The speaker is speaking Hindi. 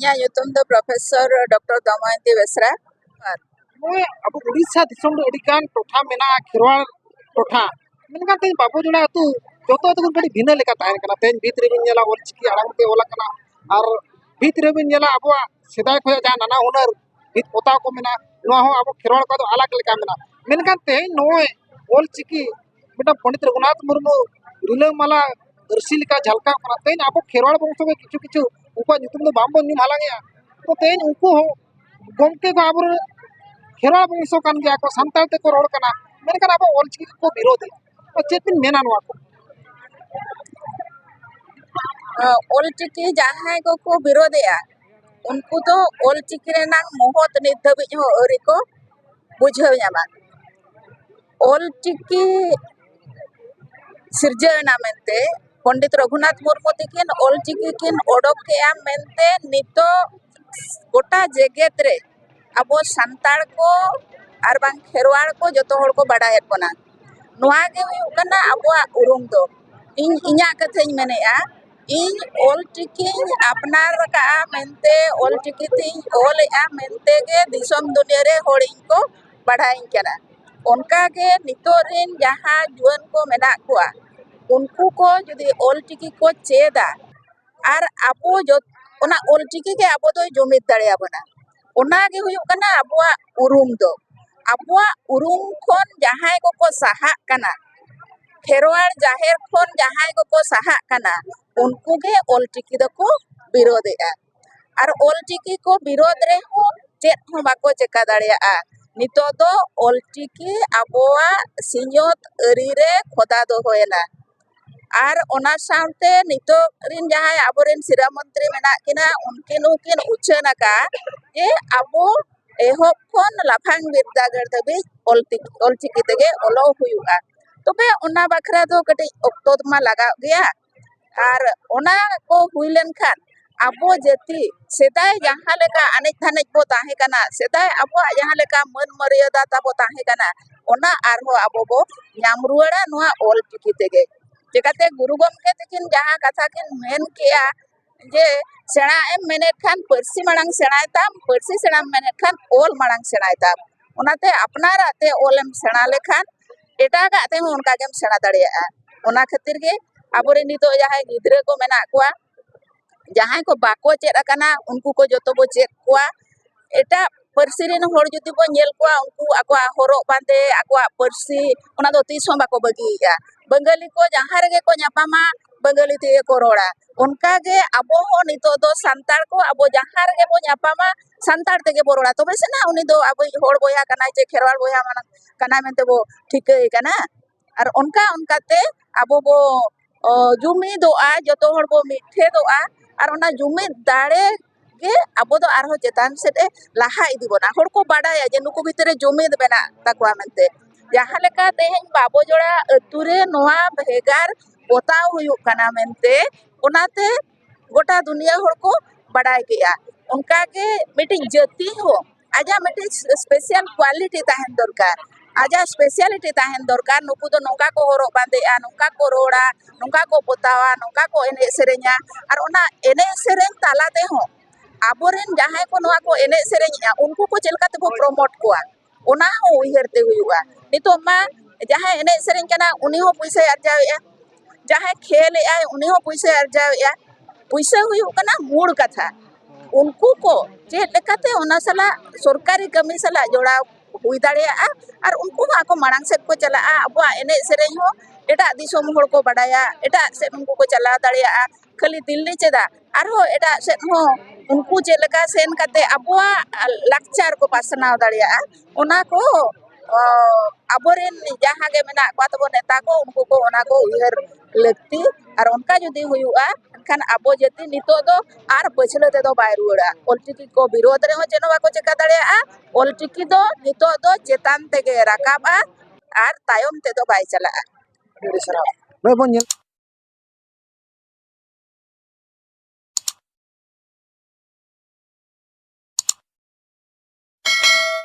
ᱤᱧᱟᱹᱜ ᱧᱩᱛᱩᱢ ᱫᱚ ᱯᱨᱚᱯᱷᱮᱥᱚᱨ ᱰᱚᱠᱴᱚᱨ ᱫᱚᱢᱚᱭᱚᱱᱛᱤ ᱵᱮᱥᱨᱟ। अब उड़ीसा दिसम अड़ीगान टोठा मेना खेरवाड़ टोठा मेनखान तेज बाबू जोड़ा अतु जोतो अतु कड़ी भिन्न लेका ताहेन कना तेज भीत रे बिन नेला ऑलचिकी आड़ांग ते ओला कना और भीत रे बिन नेला अबवा सेदाय खय जा नाना हुनर भीत पोता को मेना नोआ हो अब खेरवाड़ का तो अलग लेका मेना मेनखान तेज नोय ऑलचिकी बेटा पंडित रघुनाथ मुर्मू रिलामाला दर्शी लेका झलका कना तेज अब खेरवाड़ बंश में किछु किछु उनको nyutum do bambo nyum halangia तो तेज उनको हो गमके को आबर खेरवाड़ बंश कान गया को संताल ते को रोड कना मेनखान अब ऑलचिकी को विरोधी तो चेपिन मेना नोआ को ऑलचिकी जहां को विरोधिया उनको तो ऑलचिकी रेनांग मोहत नित धाबिज हो अरी को बुझाव ᱧᱟᱢᱟ ऑलचिकी सिरजना मेनते पंडित रघुनाथ मुर्मू तकिन ऑलचिकी किन ओडोक केया मेनते नितो गोटा जेगेत रे अबो संताड़ को आर बांग खेरवाड़ को जतो हड़ को बाडाय कोना नोआ गे हुयु कना अबो उरुम दो इन इन्या कथेñ मेनेआ इन ऑलचिकी अपनार का मेनते ऑलचिकी तिñ ओलेआ मेनते गे दिसम दुनिया रे होड़िñ को बाडाय कना उनका के नितो रिन जहां जुआन को मेना कुआ उनको को यदि ऑलचिकी को चेदा और अबो जो ओना ऑलचिकी के अबो दो जुमिद दाड़े आबना ओना गे हुयु कना अबो उरुम दो अबो उरुम खोन जहां को सहा कना खेरवाड़ जाहेर खोन जहां को सहा कना उनको के ऑलचिकी दो को विरोधेआ और ऑलचिकी को विरोध रे हो चेत हो बाको चेका दाड़ेआ नितो दो ऑलचिकी अबोआ सिंजोत अरी रे खोदा दो होएना और ओना साउते नितो रिन जहां आबोरेन सिरा मंत्री मेना किना उनकिन उछना का जे अबो एहोप खोन लाफांग विद्यागढ़ दबी ऑलचिकी तेगे ओलो हुयुआ तबे ओना बखरा दो कटि ऑक्टो मा लगा गया और ओना को हुइलेन खान अबो जति सेदाय जहां लेका अनेक थानेक बो ताहे कना सेदाय अबो जहां लेका मन मर्यादा ताबो ताहे कना ओना आरहो अबो बो नाम रुवाड़ा नोआ ऑलचिकी तेगे जेकाते गुरु गमके तकिन जहां कथा किन मेन किया जे सेणा एम मेने खान परसी मांग सेणाय ताम परसी सेणा मेने खान ओल मांग सेणाय ताम ओनाते अपनाराते ओलम सेणा लेखान एटागा ते उनका गेम सेणा दाड़िया ओना खातिर गे आबोरे नितो जहां गिद्रे को मेना कुआ जहां को बाको चेद अकना उनको को जतो बो चेद कुआ एटा परसी रेन होड़ जुदी बो नेल कुआ उनको आको होरो बांदे आको परसी ओना दो तीस हो बाको बगिया बंगाली को जहां रे को न्यापामा बंगाली ते को रोड़ा उनका गे अबो हो नितो दो संताड़ को अबो जहां रे बो न्यापामा संताड़ ते बो रोड़ा तबे से ना उनी दो अबो होड़ बोया कना जे खेरवाड़ बोया माना कना मेनते बो ठीक कना और उनका उनकाते अबो बो जुमी दो आ जतो होड़ बो मिठे दो आ और ओना जुमी दाड़े गे अबो दो आरो चेतान सेटे लाहा इदी बोना होड़ को बाडाया जे नुको भितरे जुमी बेना ताकुआ मेनते जहां लेका तेहेñ बाबो जोड़ा अतुरे नोआ भेगार पोताव हुयु कना मेनते ओनाते गोटा दुनिया होड़ को बाडाय गया उनका के मिटी जति हो आजा मिटी स्पेशल क्वालिटी ताहेन दरकार आजा स्पेशलिटी ताहेन दरकार नुकु दो नोका को होरो बांदेआ नोका को रोड़ा नोका को पोतावा नोका को एने सेरेña और ओना एने सेरेñ तालाते हो आबोरेन जहां को नोआ को एने सेरेña उनको को चलका ते प्रमोट कोआ ओना हो उयहरते हुआ नितो मा जहां एने सेरेñ कना उनी हो पैसा अर्जावेआ जहां खेल आय उनी हो पैसा अर्जावेआ पैसा हुयु कना मूड कथा उनको को जे लेकाते ओना सला सरकारी कमी सला जोड़ा हुई दाड़ेआ और उनको आको मांग से को चला अब एने सेरेñ हो एटा दिसोम होड़ को बाडाया एटा से उनको को चला दाड़ेआ खाली दिल्ली चेदा और हो एटा से हो उनको जे लेका सेन काते अबवा लाक्चार को पासनाव दाड़ेआ ओना को अबोरेन जहां गे मेना को तबो नेता को उनको को ओना को उयहर लगती और उनका जदी हुयुआ खान अबो जति नितो दो आर पछले ते दो बाय रुड़ा ऑलचिकी को विरोध रे हो जेनो बाको चेका दाड़ेआ ऑलचिकी दो नितो दो चेतान तेगे राकाबा आर तायम ते दो बाय चला